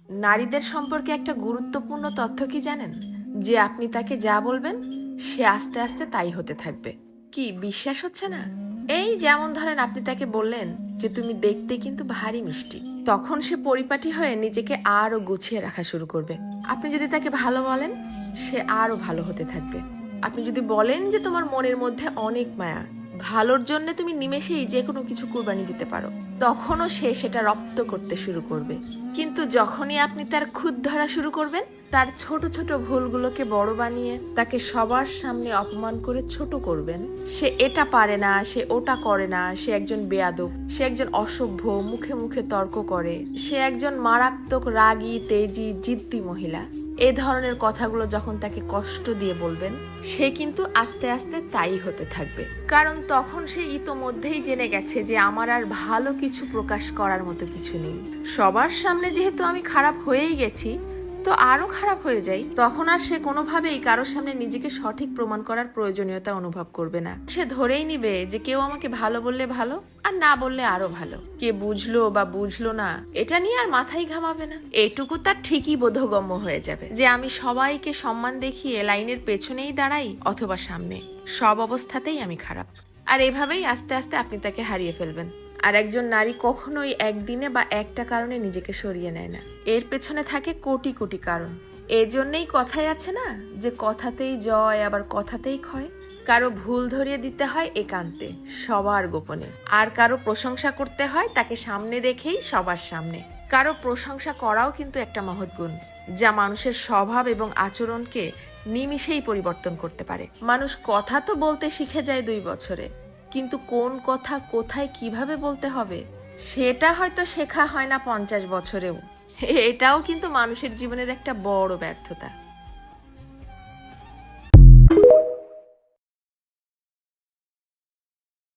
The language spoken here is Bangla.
নারীদের সম্পর্কে একটা গুরুত্বপূর্ণ তথ্য কি জানেন? যে আপনি তাকে যা বলবেন সে আস্তে আস্তে তাই হতে থাকবে। কি বিশ্বাস হচ্ছে না? এই যেমন ধরেন আপনি তাকে বললেন যে তুমি দেখতে কিন্তু ভারী মিষ্টি, তখন সে পরিপাটি হয়ে নিজেকে আরো গুছিয়ে রাখা শুরু করবে। আপনি যদি তাকে ভালো বলেন সে আরো ভালো হতে থাকবে। আপনি যদি বলেন যে তোমার মনের মধ্যে অনেক মায়া, ভালোর জন্য তুমি নিমেষেই যে কোনো কিছু কুরবানি দিতে পারো, তখনও সে সেটা রপ্ত করতে শুরু করবে। কিন্তু যখনই আপনি তার খুঁত ধরা শুরু করবেন, তার ছোট ছোট ভুলগুলোকে বড় বানিয়ে তাকে সবার সামনে অপমান করে ছোট করবেন, সে এটা পারে না, সে ওটা করে না, সে একজন বেয়াদব, সে একজন অসভ্য, মুখে মুখে তর্ক করে, সে একজন মারাত্মক রাগী তেজি জিদ্দি মহিলা, এ ধরনের কথাগুলো যখন তাকে কষ্ট দিয়ে বলবেন, সে কিন্তু আস্তে আস্তে তাই হতে থাকবে। কারণ তখন সে ইতোমধ্যেই জেনে গেছে যে আমার আর ভালো কিছু প্রকাশ করার মতো কিছু নেই। সবার সামনে যেহেতু আমি খারাপ হয়েই গেছি, তো আরো খারাপ হয়ে যাই, তখন আর সে কোনোভাবেই কারোর সামনে নিজেকে সঠিক প্রমাণ করার প্রয়োজনীয়তা অনুভব করবে না। সে ধরেই নিবে যে কেউ আমাকে ভালো বললে ভালো, আর না বললে আরো ভালো। কে বুঝলো বা বুঝলো না এটা নিয়ে আর মাথায় ঘামাবে না। এটুকু তার ঠিকই বোধগম্য হয়ে যাবে যে আমি সবাইকে সম্মান দেখিয়ে লাইনের পেছনেই দাঁড়াই অথবা সামনে, সব অবস্থাতেই আমি খারাপ। আর এভাবেই আস্তে আস্তে আপনি তাকে হারিয়ে ফেলবেন। আর একজন নারী কখনোই একদিনে বা একটা কারণে নিজেকে সরিয়ে নেয় না, এর পেছনে থাকে কোটি কোটি কারণ। এজন্যই কথায় আছে না যে কথাতেই জয় আবার কথাতেই ক্ষয়। কারো ভুল ধরিয়ে দিতে হয় একান্তে, সবার গোপনে। আর কারো প্রশংসা করতে হয় তাকে সামনে রেখেই সবার সামনে। কারো প্রশংসা করাও কিন্তু একটা মহৎ গুণ, যা মানুষের স্বভাব এবং আচরণকে নিমিষেই পরিবর্তন করতে পারে। মানুষ কথা তো বলতে শিখে যায় 2 বছরে, কিন্তু কোন কথা কোথায় কিভাবে বলতে হবে সেটা হয়তো শেখা হয় না 50 বছরেও। এটাও কিন্তু মানুষের জীবনের একটা বড় ব্যর্থতা।